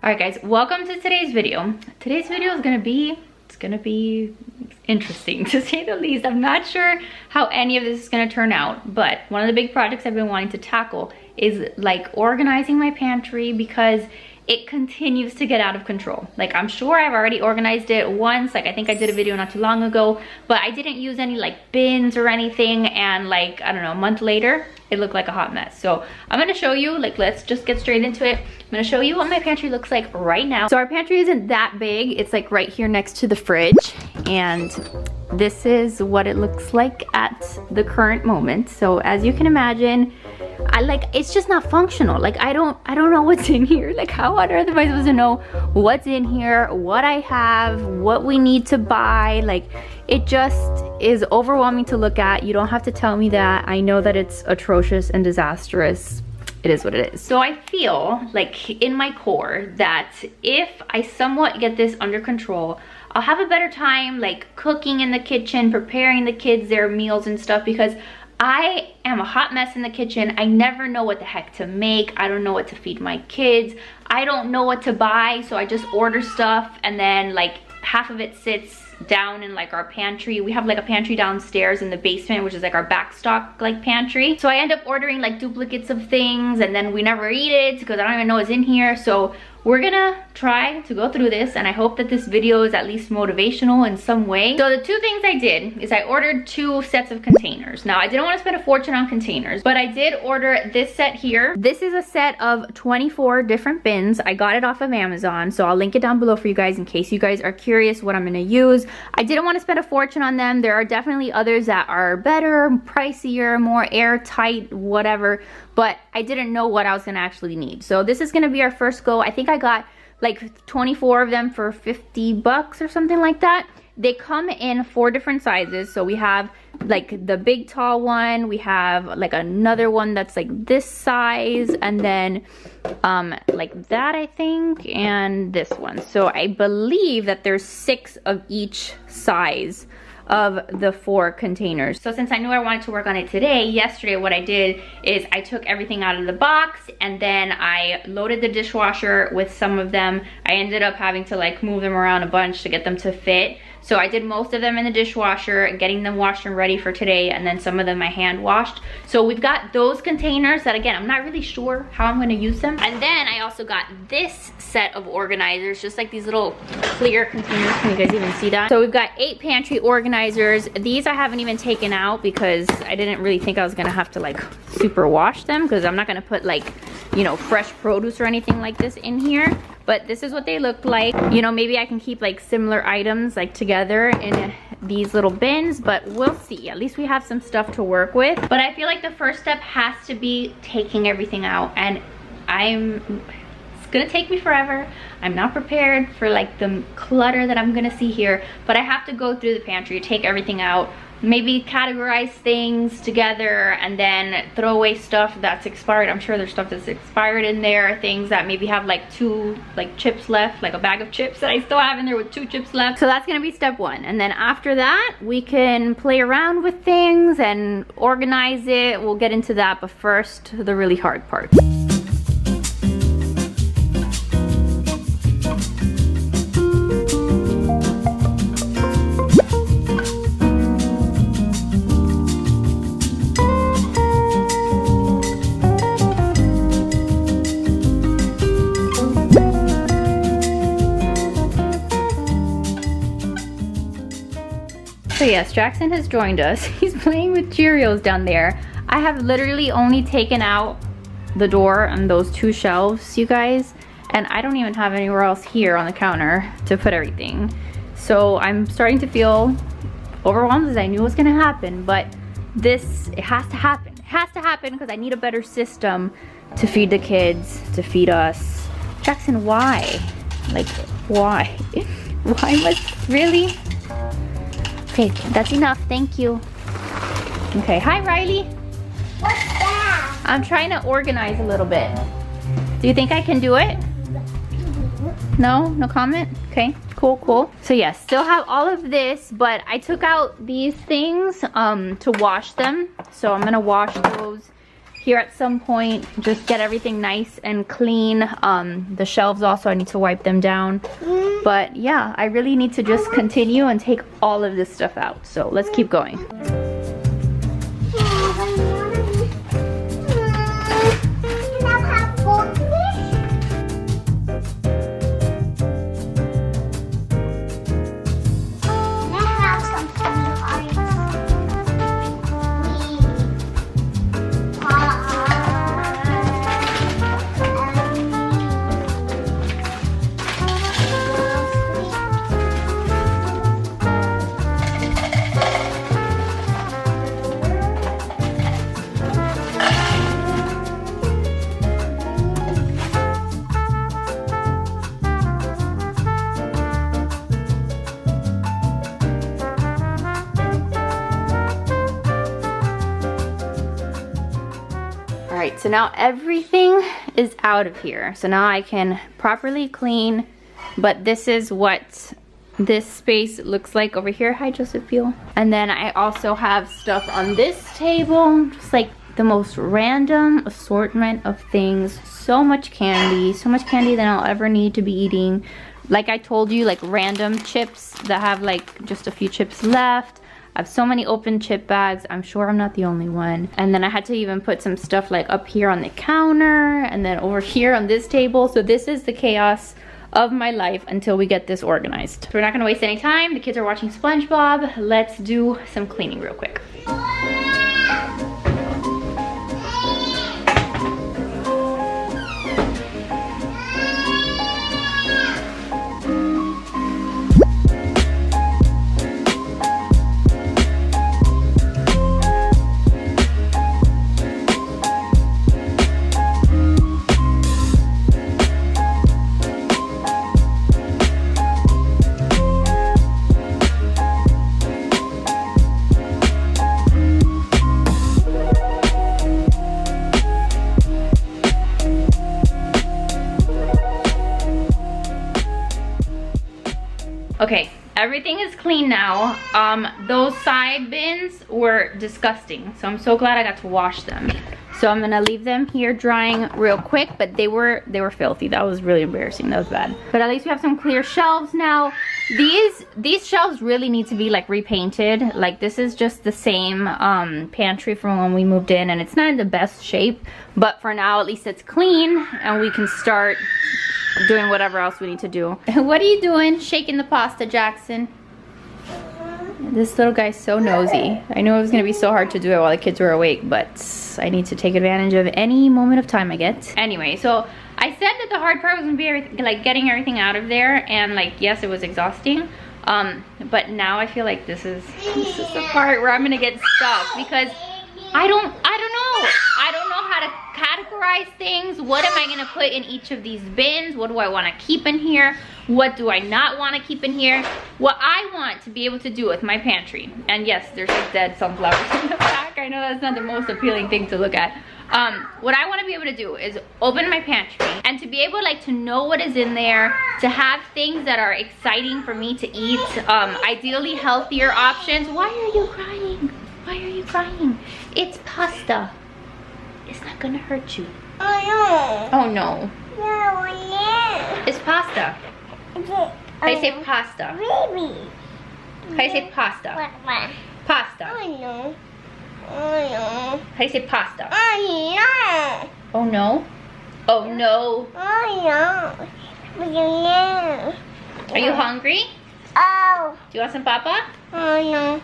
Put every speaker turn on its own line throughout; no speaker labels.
Alright guys, welcome to today's video. Today's video is gonna be interesting to say the least. I'm not sure how any of this is gonna turn out, but one of the big projects I've been wanting to tackle is like organizing my pantry because it continues to get out of control. Like, I'm sure I've already organized it once, like I think I did a video not too long ago, but I didn't use any like bins or anything, and like, I don't know, a month later it looked like a hot mess. So I'm gonna show you, like, let's just get straight into it. I'm gonna show you what my pantry looks like right now. So our pantry isn't that big, it's like right here next to the fridge, and this is what it looks like at the current moment. So as you can imagine, it's just not functional. Like, I don't know what's in here. Like, how on earth am I supposed to know what's in here, what I have, what we need to buy? Like, it just is overwhelming to look at. You don't have to tell me that. I know that it's atrocious and disastrous. It is what it is. So I feel like in my core that if I somewhat get this under control, I'll have a better time like cooking in the kitchen, preparing the kids their meals and stuff, because I am a hot mess in the kitchen. I never know what the heck to make. I don't know what to feed my kids. I don't know what to buy, so I just order stuff, and then like half of it sits down in like our pantry. We have like a pantry downstairs in the basement, which is like our backstock like pantry. So I end up ordering like duplicates of things, and then we never eat it because I don't even know what's in here. So we're gonna try to go through this, and I hope that this video is at least motivational in some way. So the two things I did is I ordered 2 sets of containers. Now, I didn't want to spend a fortune on containers, but I did order this set here. This is a set of 24 different bins. I got it off of Amazon, so I'll link it down below for you guys in case you guys are curious what I'm gonna use. I didn't want to spend a fortune on them. There are definitely others that are better, pricier, more airtight, whatever, but I didn't know what I was gonna actually need. So this is gonna be our first go. I think I got like 24 of them for 50 bucks or something like that. They come in 4 different sizes. So we have like the big tall one, we have like another one that's like this size, and then like that, I think, and this one. So I believe that there's 6 of each size of the 4 containers. So since I knew I wanted to work on it today, yesterday what I did is I took everything out of the box, and then I loaded the dishwasher with some of them. I ended up having to like move them around a bunch to get them to fit. So I did most of them in the dishwasher, getting them washed and ready for today, and then some of them I hand washed. So we've got those containers that, again, I'm not really sure how I'm gonna use them. And then I also got this set of organizers, just like these little clear containers. Can you guys even see that? So we've got 8 pantry organizers. These I haven't even taken out because I didn't really think I was gonna have to like super wash them, because I'm not gonna put like, you know, fresh produce or anything like this in here. But this is what they look like. You know, maybe I can keep like similar items like together in these little bins, but we'll see. At least we have some stuff to work with. But I feel like the first step has to be taking everything out, and it's gonna take me forever. I'm not prepared for like the clutter that I'm gonna see here, but I have to go through the pantry, take everything out, maybe categorize things together, and then throw away stuff that's expired. I'm sure there's stuff that's expired in there, things that maybe have like 2 like chips left, like a bag of chips that I still have in there with 2 chips left. So that's gonna be step 1, and then after that we can play around with things and organize it. We'll get into that, but first the really hard part. So yes, Jackson has joined us. He's playing with Cheerios down there. I have literally only taken out the door and those 2 shelves, you guys, and I don't even have anywhere else here on the counter to put everything. So I'm starting to feel overwhelmed, as I knew it was gonna happen, but it has to happen. It has to happen because I need a better system to feed the kids, to feed us. Jackson, why? Like, why? Why must, really? Okay, that's enough, thank you. Okay, hi Riley.
What's that?
I'm trying to organize a little bit. Do you think I can do it? No? No comment? Okay, cool, cool. So yes, still have all of this, but I took out these things to wash them. So I'm gonna wash those here at some point, just get everything nice and clean. The shelves also, I need to wipe them down. But yeah, I really need to just continue and take all of this stuff out. So let's keep going. Alright, so now everything is out of here. So now I can properly clean, but this is what this space looks like over here. Hi, Josephine. And then I also have stuff on this table, just like the most random assortment of things. So much candy than I'll ever need to be eating. Like I told you, like random chips that have like just a few chips left. I have so many open chip bags. I'm sure I'm not the only one. And then I had to even put some stuff like up here on the counter and then over here on this table. So this is the chaos of my life until we get this organized. So we're not gonna waste any time. The kids are watching SpongeBob. Let's do some cleaning real quick. Okay, everything is clean now. Those side bins were disgusting, so I'm so glad I got to wash them. So I'm gonna leave them here drying real quick, but they were filthy. That was really embarrassing. That was bad. But at least we have some clear shelves now. These shelves really need to be like repainted. Like this is just the same pantry from when we moved in, and it's not in the best shape. But for now, at least it's clean, and we can start doing whatever else we need to do. What are you doing? Shaking the pasta, Jackson? This little guy's so nosy. I knew it was gonna be so hard to do it while the kids were awake, but I need to take advantage of any moment of time I get. Anyway, so I said that the hard part was gonna be like getting everything out of there, and like yes, it was exhausting. But now I feel like this is the part where I'm gonna get stuck because I don't know. I don't know how to categorize things. What am I gonna put in each of these bins? What do I wanna keep in here? What do I not wanna keep in here? What I want to be able to do with my pantry. And yes, there's like dead sunflowers in the back. I know that's not the most appealing thing to look at. What I wanna be able to do is open my pantry and to be able like to know what is in there, to have things that are exciting for me to eat, ideally healthier options. Why are you crying? Why are you crying? It's pasta. It's not gonna hurt you.
Oh
Oh no.
no. No,
It's pasta.
no.
How do you say pasta?
Baby.
How do you say pasta?
What?
Pasta.
Oh no. Oh no.
How do you say pasta?
Oh no.
Oh no. Oh no.
Oh no. Oh no.
Are you hungry?
Oh.
Do you want some papa?
Oh no.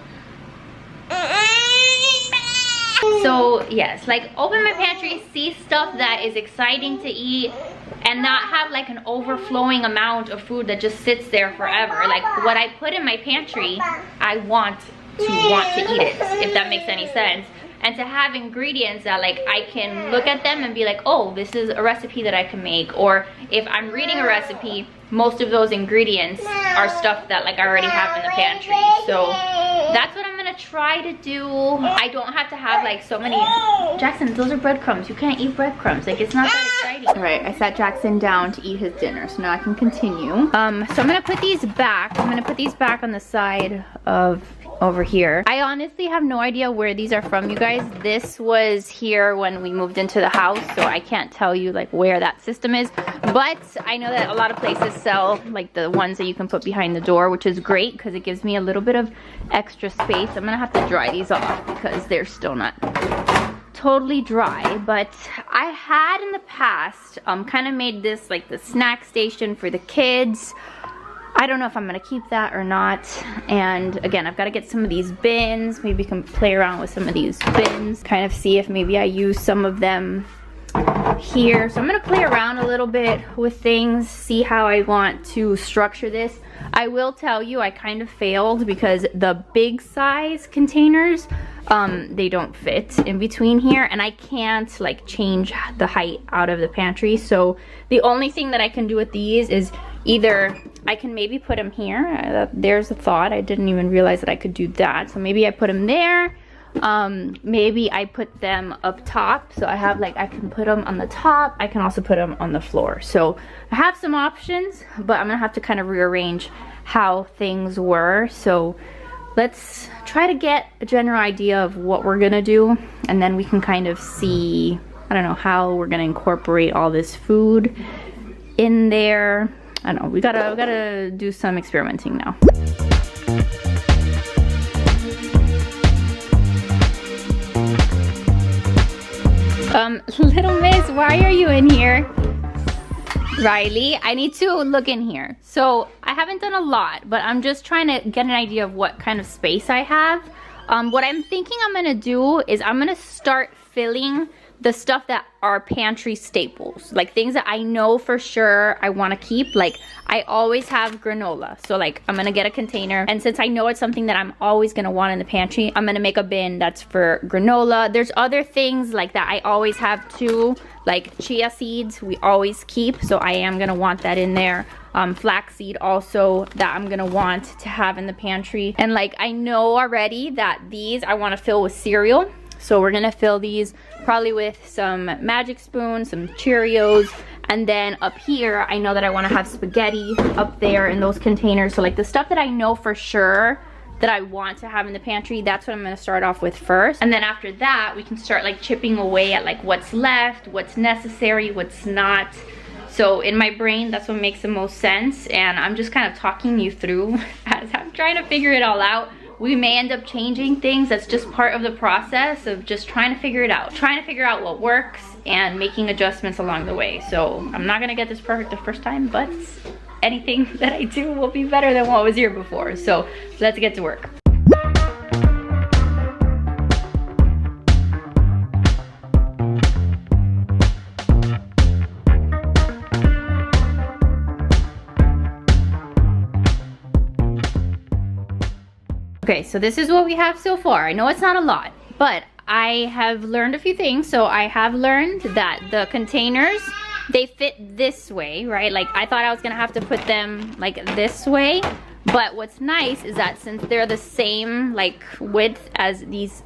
So yes, like open my pantry, see stuff that is exciting to eat, and not have like an overflowing amount of food that just sits there forever. Like what I put in my pantry, I want to eat it, if that makes any sense. And to have ingredients that like I can look at them and be like, oh, this is a recipe that I can make. Or if I'm reading a recipe, most of those ingredients are stuff that like I already have in the pantry. So that's what I'm gonna try to do. I don't have to have like so many. Jackson, those are breadcrumbs. You can't eat breadcrumbs. Like it's not that exciting. All right, I sat Jackson down to eat his dinner, so now I can continue. So I'm gonna put these back. I'm gonna put these back on the side of over here. I honestly have no idea where these are from, you guys. This was here when we moved into the house, so I can't tell you like where that system is, but I know that a lot of places sell like the ones that you can put behind the door, which is great because it gives me a little bit of extra space. I'm gonna have to dry these off because they're still not totally dry, but I had in the past kind of made this like the snack station for the kids. I don't know if I'm gonna keep that or not. And again, I've got to get some of these bins. Maybe we can play around with some of these bins, kind of see if maybe I use some of them here. So I'm gonna play around a little bit with things, see how I want to structure this. I will tell you, I kind of failed because the big size containers, they don't fit in between here, and I can't like change the height out of the pantry. So the only thing that I can do with these is either I can maybe put them here. There's a thought. I didn't even realize that I could do that. So maybe I put them there. Maybe I put them up top. So I have like, I can put them on the top. I can also put them on the floor. So I have some options, but I'm gonna have to kind of rearrange how things were. So let's try to get a general idea of what we're gonna do, and then we can kind of see, I don't know, how we're gonna incorporate all this food in there. I don't know, we gotta do some experimenting now. Little miss, why are you in here? Riley, I need to look in here. So I haven't done a lot, but I'm just trying to get an idea of what kind of space I have. What I'm thinking I'm gonna do is I'm gonna start filling the stuff that are pantry staples, like things that I know for sure I want to keep. Like I always have granola, so like I'm gonna get a container, and since I know it's something that I'm always gonna want in the pantry, I'm gonna make a bin that's for granola. There's other things like that I always have too, like chia seeds we always keep, so I am gonna want that in there. Flaxseed also that I'm gonna want to have in the pantry. And like I know already that these I want to fill with cereal. So we're gonna fill these probably with some Magic Spoon, some Cheerios, and then up here, I know that I wanna have spaghetti up there in those containers. So like the stuff that I know for sure that I want to have in the pantry, that's what I'm gonna start off with first. And then after that, we can start like chipping away at like what's left, what's necessary, what's not. So in my brain, that's what makes the most sense. And I'm just kind of talking you through as I'm trying to figure it all out. We may end up changing things. That's just part of the process of just trying to figure it out. Trying to figure out what works and making adjustments along the way. So I'm not gonna get this perfect the first time, but anything that I do will be better than what was here before. So let's get to work. Okay, so this is what we have so far. I know it's not a lot, but I have learned a few things. So I have learned that the containers, they fit this way, right? Like I thought I was gonna have to put them like this way, but what's nice is that since they're the same like width as these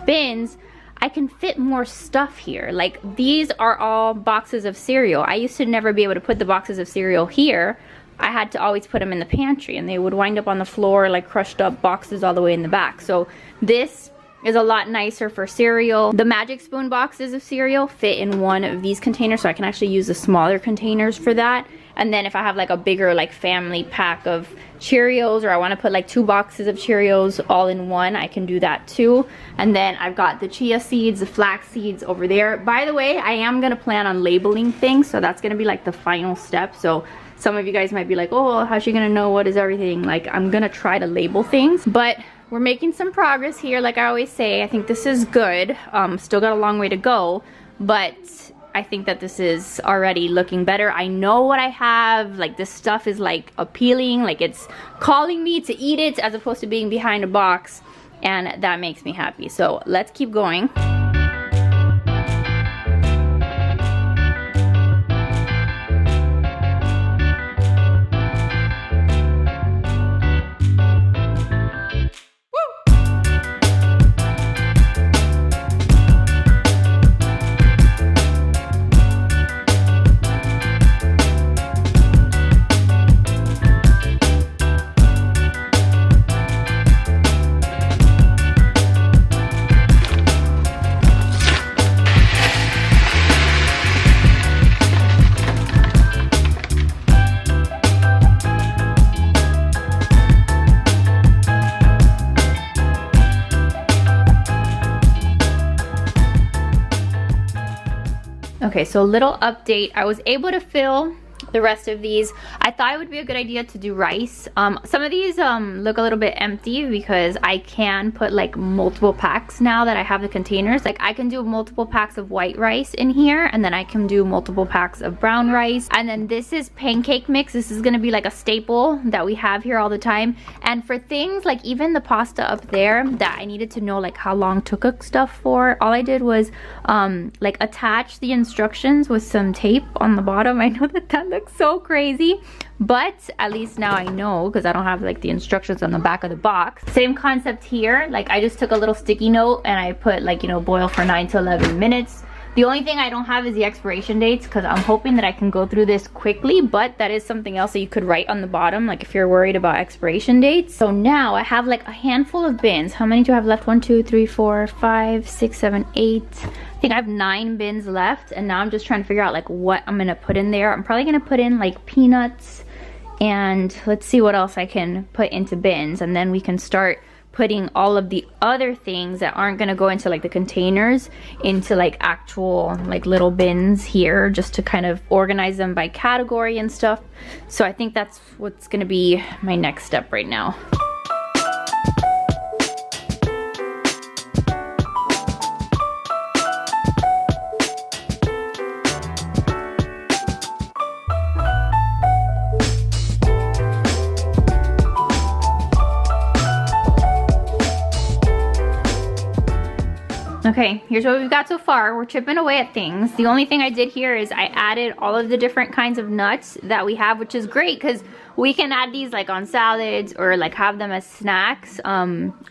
bins, I can fit more stuff here. Like these are all boxes of cereal. I used to never be able to put the boxes of cereal here. I had to always put them in the pantry, and they would wind up on the floor like crushed up boxes all the way in the back. So this is a lot nicer for cereal. The Magic Spoon boxes of cereal fit in one of these containers, so I can actually use the smaller containers for that. And then if I have like a bigger like family pack of Cheerios, or I want to put like 2 boxes of Cheerios all in one, I can do that too. And then I've got the chia seeds, the flax seeds over there. By the way, I am gonna plan on labeling things, so that's gonna be like the final step. So some of you guys might be like, oh, how's she gonna know what is everything? Like I'm gonna try to label things, but we're making some progress here. Like I always say, I think this is good. Still got a long way to go, but I think that this is already looking better. I know what I have. Like this stuff is like appealing, like it's calling me to eat it as opposed to being behind a box, and that makes me happy. So let's keep going. Okay, so little update. I was able to fill the rest of these. I thought it would be a good idea to do rice. Some of these look a little bit empty because I can put like multiple packs now that I have the containers. Like I can do multiple packs of white rice in here, and then I can do multiple packs of brown rice. And then this is pancake mix. This is gonna be like a staple that we have here all the time. And for things like even the pasta up there that I needed to know like how long to cook stuff for, all I did was like attach the instructions with some tape on the bottom. I know that looks so crazy, but at least now I know because I don't have like the instructions on the back of the box. Same concept here. Like I just took a little sticky note and I put like, you know, boil for 9 to 11 minutes. The only thing I don't have is the expiration dates because I'm hoping that I can go through this quickly, but that is something else that you could write on the bottom, like if you're worried about expiration dates. So now I have like a handful of bins. How many do I have left? 1, 2, 3, 4, 5, 6, 7, 8. I think I have 9 bins left, and now I'm just trying to figure out like what I'm gonna put in there. I'm probably gonna put in like peanuts, and let's see what else I can put into bins, and then we can start putting all of the other things that aren't gonna go into like the containers into like actual like little bins here, just to kind of organize them by category and stuff. So I think that's what's gonna be my next step right now. Okay, here's what we've got so far. We're chipping away at things. The only thing I did here is I added all of the different kinds of nuts that we have, which is great because we can add these like on salads or like have them as snacks,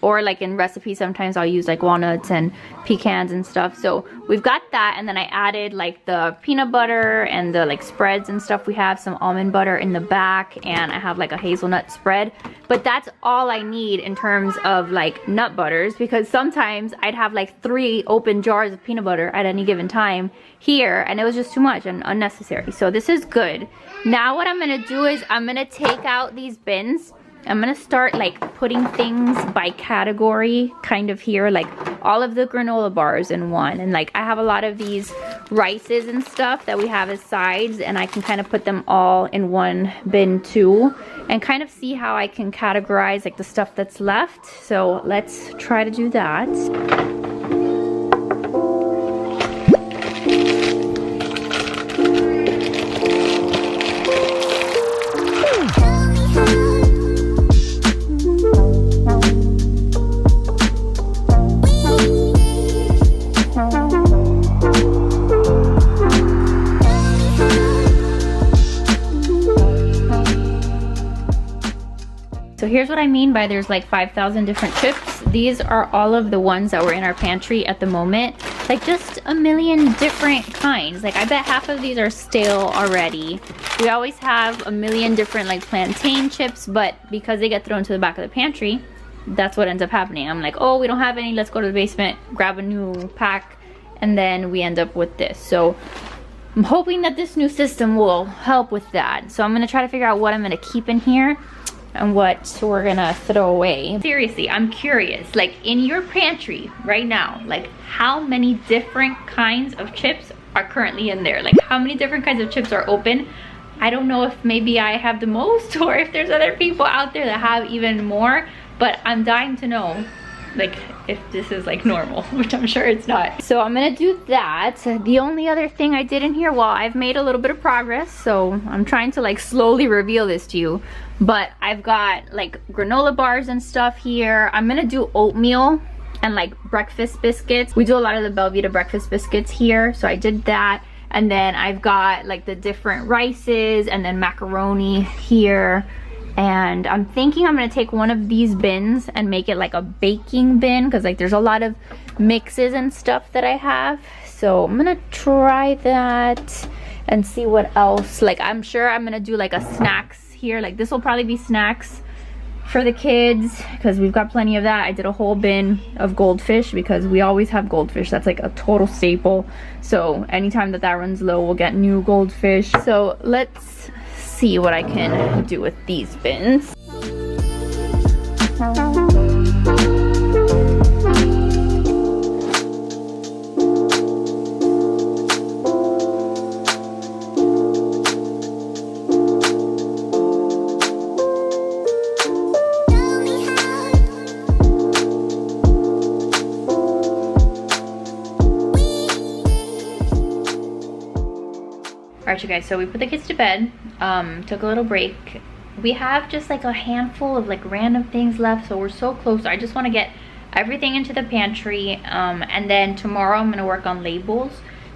or like in recipes sometimes I'll use like walnuts and pecans and stuff. So we've got that, and then I added like the peanut butter and the like spreads and stuff. We have some almond butter in the back, and I have like a hazelnut spread. But that's all I need in terms of like nut butters, because sometimes I'd have like 3 open jars of peanut butter at any given time here, and it was just too much and unnecessary. So this is good. Now what I'm gonna do is I'm gonna take out these bins. I'm gonna start like putting things by category kind of here, like all of the granola bars in one, and like I have a lot of these rices and stuff that we have as sides, and I can kind of put them all in one bin too, and kind of see how I can categorize like the stuff that's left. So let's try to do that. So here's what I mean by there's like 5,000 different chips. These are all of the ones that were in our pantry at the moment. Like just a million different kinds. Like I bet half of these are stale already. We always have a million different like plantain chips, but because they get thrown to the back of the pantry, that's what ends up happening. I'm like, oh, we don't have any, let's go to the basement, grab a new pack, and then we end up with this. So I'm hoping that this new system will help with that. So I'm gonna try to figure out what I'm gonna keep in here and what we're gonna throw away. Seriously, I'm curious, like in your pantry right now, like how many different kinds of chips are currently in there? Like how many different kinds of chips are open? I don't know if maybe I have the most or if there's other people out there that have even more, but I'm dying to know like if this is like normal, which I'm sure it's not. So I'm gonna do that. The only other thing I did in here, well, I've made a little bit of progress, so I'm trying to like slowly reveal this to you, but I've got like granola bars and stuff here. I'm gonna do oatmeal and like breakfast biscuits. We do a lot of the Belvita breakfast biscuits here, so I did that. And then I've got like the different rices and then macaroni here. And I'm thinking I'm gonna take one of these bins and make it like a baking bin, because like there's a lot of mixes and stuff that I have. So I'm gonna try that and see what else. Like I'm sure I'm gonna do like a snacks here. Like this will probably be snacks for the kids because we've got plenty of that. I did a whole bin of goldfish because we always have goldfish. That's like a total staple. So anytime that runs low, we'll get new goldfish. So let's see what I can do with these bins. Alright, you guys, so we put the kids to bed, took a little break. We have just like a handful of like random things left, so we're so close. I just want to get everything into the pantry, and then tomorrow I'm going to work on labels.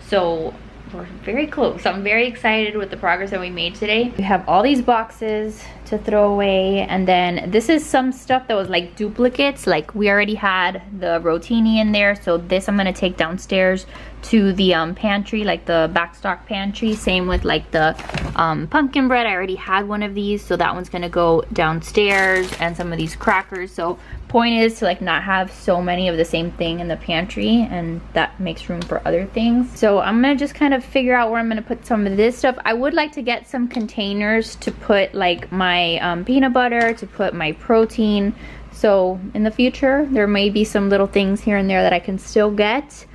So we're very close. I'm very excited with the progress that we made today. We have all these boxes to throw away, and then this is some stuff that was like duplicates. Like we already had the rotini in there, so this I'm gonna take downstairs to the pantry, like the backstock pantry. Same with like the pumpkin bread. I already had one of these, so that one's gonna go downstairs, and some of these crackers. So point is to like not have so many of the same thing in the pantry, and that makes room for other things. So I'm gonna just kind of figure out where I'm gonna put some of this stuff. I would like to get some containers to put like my peanut butter, to put my protein. So in the future there may be some little things here and there that I can still get,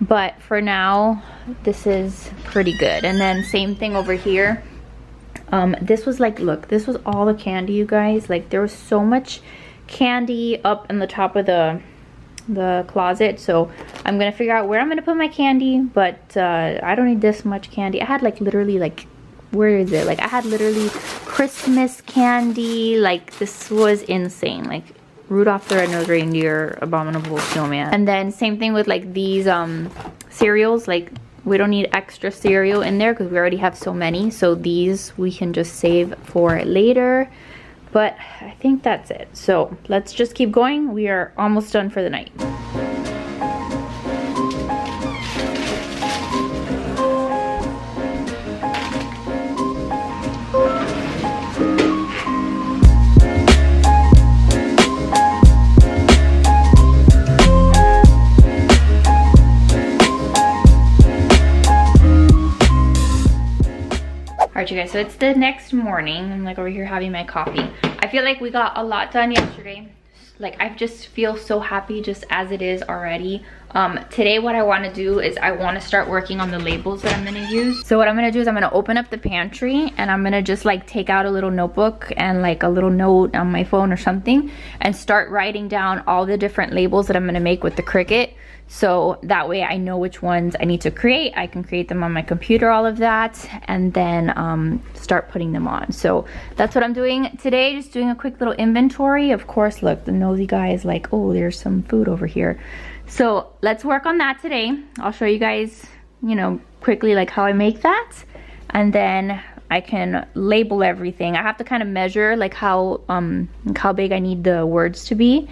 but for now this is pretty good. And then same thing over here. This was like, look, this was all the candy, you guys. Like there was so much candy up in the top of the closet, so I'm gonna figure out where I'm gonna put my candy. But I don't need this much candy. I had like literally like, where is it, like I had literally Christmas candy. Like this was insane. Like Rudolph the Red-Nosed Reindeer, Abominable Snowman. And then same thing with like these cereals. Like we don't need extra cereal in there because we already have so many, so these we can just save for later. But I think that's it. So let's just keep going. We are almost done for the night. Alright, you guys, so it's the next morning. I'm like over here having my coffee. I feel like we got a lot done yesterday. Like I just feel so happy just as it is already. Today what I want to do is I want to start working on the labels that I'm going to use. So what I'm going to do is I'm going to open up the pantry, and I'm going to just like take out a little notebook and like a little note on my phone or something, and start writing down all the different labels that I'm going to make with the Cricut. So that way I know which ones I need to create. I can create them on my computer, all of that, and then start putting them on. So that's what I'm doing today, just doing a quick little inventory. Of course, look, the nosy guy is like, oh, there's some food over here. So let's work on that today. I'll show you guys, you know, quickly like how I make that, and then I can label everything. I have to kind of measure like how big I need the words to be,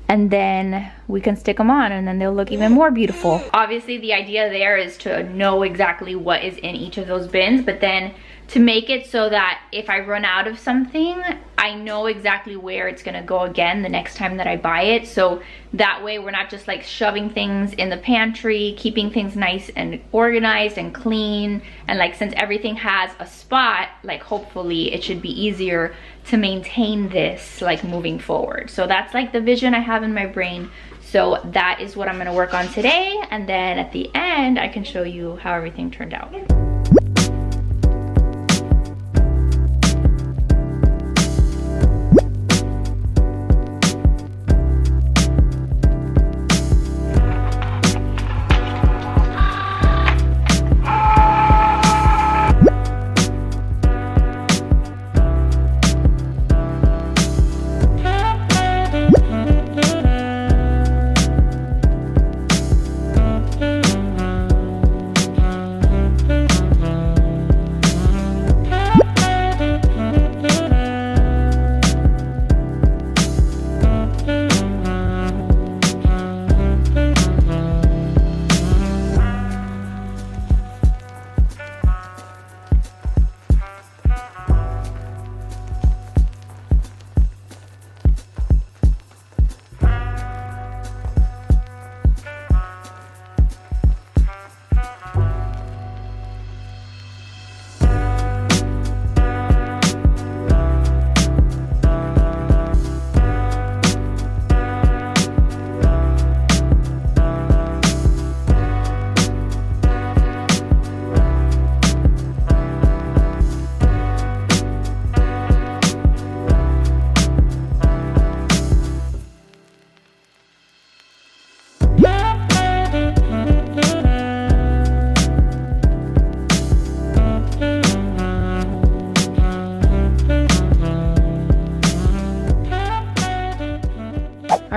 and then we can stick them on, and then they'll look even more beautiful. Obviously the idea there is to know exactly what is in each of those bins, but then to make it so that if I run out of something, I know exactly where it's gonna go again the next time that I buy it. So that way we're not just like shoving things in the pantry, keeping things nice and organized and clean. And like since everything has a spot, like hopefully it should be easier to maintain this like moving forward. So that's like the vision I have in my brain. So that is what I'm gonna work on today. And then at the end, I can show you how everything turned out.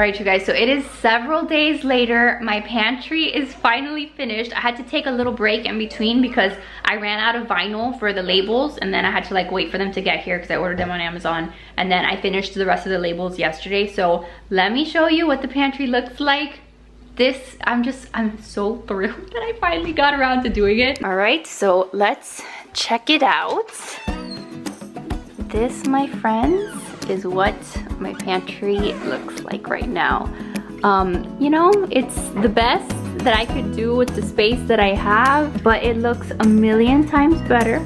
right, you guys, so it is several days later. My pantry is finally finished. I had to take a little break in between because I ran out of vinyl for the labels, and then I had to like wait for them to get here because I ordered them on Amazon, and then I finished the rest of the labels yesterday. So let me show you what the pantry looks like. I'm so thrilled that I finally got around to doing it. All right, so let's check it out. This, my friends, is what my pantry looks like right now. You know, it's the best that I could do with the space that I have, but it looks a million times better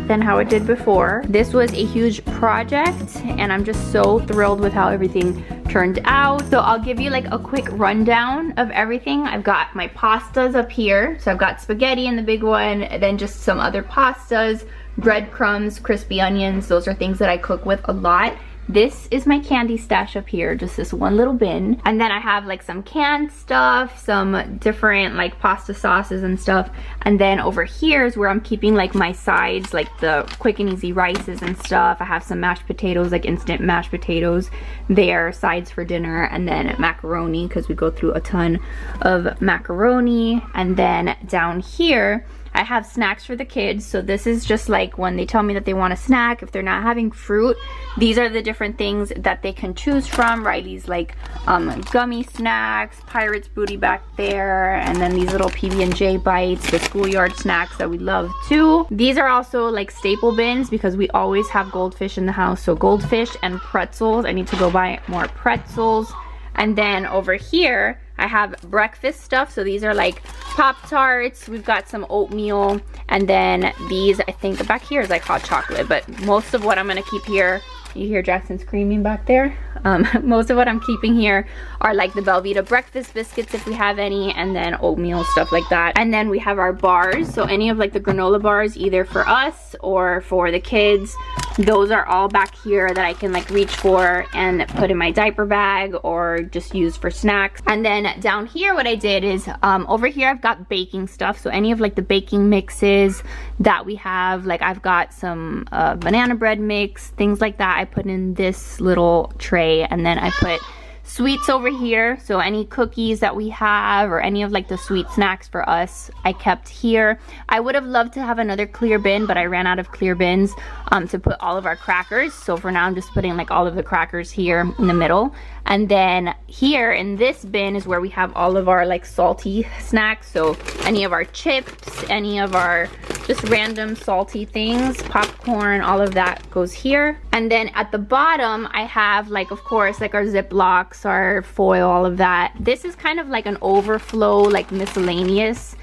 than how it did before. This was a huge project, and I'm just so thrilled with how everything turned out. So I'll give you like a quick rundown of everything. I've got my pastas up here. So I've got spaghetti in the big one, and then just some other pastas, breadcrumbs, crispy onions. Those are things that I cook with a lot. This is my candy stash up here, just this one little bin. And then I have like some canned stuff, some different like pasta sauces and stuff. And then over here is where I'm keeping like my sides, like the quick and easy rices and stuff. I have some mashed potatoes, like instant mashed potatoes there, sides for dinner, and then macaroni because we go through a ton of macaroni. And then down here, I have snacks for the kids. So this is just like when they tell me that they want a snack, if they're not having fruit, these are the different things that they can choose from. Riley's like gummy snacks, Pirate's Booty back there, and then these little PB&J bites, the schoolyard snacks that we love too. These are also like staple bins because we always have goldfish in the house. So goldfish and pretzels. I need to go buy more pretzels. And then over here, I have breakfast stuff. So these are like Pop-Tarts. We've got some oatmeal. And then these, I think back here is like hot chocolate. But most of what I'm going to keep here, you hear Jackson screaming back there? Most of what I'm keeping here are like the Belvita breakfast biscuits if we have any, and then oatmeal, stuff like that. And then we have our bars. So any of like the granola bars, either for us or for the kids, those are all back here that I can like reach for and put in my diaper bag or just use for snacks. And then down here what I did is over here I've got baking stuff. So any of like the baking mixes that we have, like I've got some banana bread mix, things like that, I put in this little tray. And then I put sweets over here. So any cookies that we have or any of like the sweet snacks for us, I kept here. I would have loved to have another clear bin, but I ran out of clear bins to put all of our crackers. So for now I'm just putting like all of the crackers here in the middle. And then here in this bin is where we have all of our like salty snacks. So any of our chips, any of our just random salty things, popcorn, all of that goes here. And then at the bottom, I have like, of course, like our Ziplocs, our foil, all of that. This is kind of like an overflow, like miscellaneous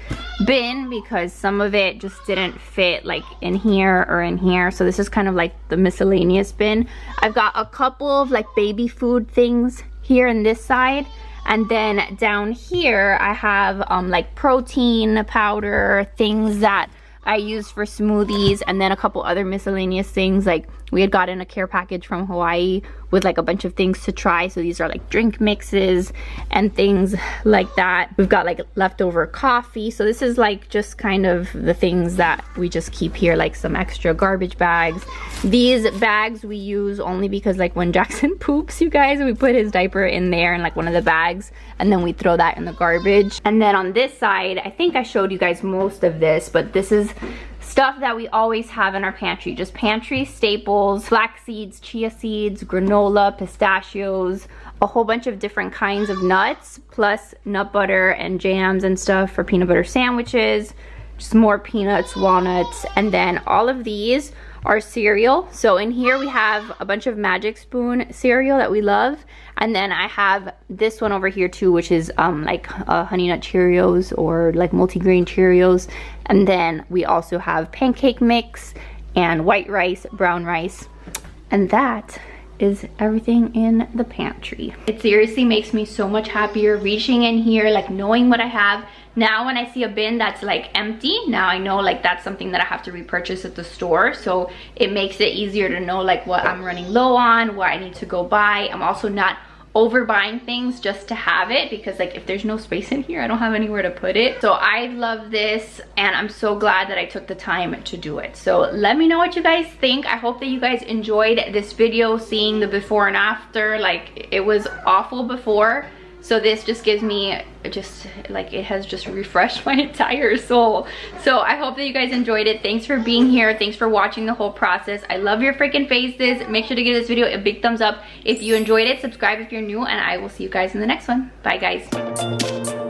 bin because some of it just didn't fit like in here or in here. So this is kind of like the miscellaneous bin. I've got a couple of like baby food things here in this side. And then down here, I have like protein powder, things that I use for smoothies, and then a couple other miscellaneous things. Like we had gotten a care package from Hawaii with like a bunch of things to try. So these are like drink mixes and things like that. We've got like leftover coffee. So this is like just kind of the things that we just keep here, like some extra garbage bags. These bags we use only because like when Jackson poops, you guys, we put his diaper in there in like one of the bags and then we throw that in the garbage. And then on this side, I think I showed you guys most of this, but this is stuff that we always have in our pantry, just pantry staples, flax seeds, chia seeds, granola, pistachios, a whole bunch of different kinds of nuts, plus nut butter and jams and stuff for peanut butter sandwiches, just more peanuts, walnuts, and then all of these are cereal. So in here we have a bunch of Magic Spoon cereal that we love, and then I have this one over here too, which is like Honey Nut Cheerios or like multigrain Cheerios. And then we also have pancake mix and white rice, brown rice, and that is everything in the pantry. It seriously makes me so much happier reaching in here, like knowing what I have. Now when I see a bin that's like empty, now I know like that's something that I have to repurchase at the store. So it makes it easier to know like what I'm running low on, what I need to go buy. I'm also not overbuying things just to have it, because like if there's no space in here, I don't have anywhere to put it. So I love this, and I'm so glad that I took the time to do it. So let me know what you guys think. I hope that you guys enjoyed this video, seeing the before and after. Like, it was awful before, so this just gives me just like, it has just refreshed my entire soul. So I hope that you guys enjoyed it. Thanks for being here. Thanks for watching the whole process. I love your freaking faces. Make sure to give this video a big thumbs up if you enjoyed it. Subscribe if you're new, and I will see you guys in the next one. Bye guys.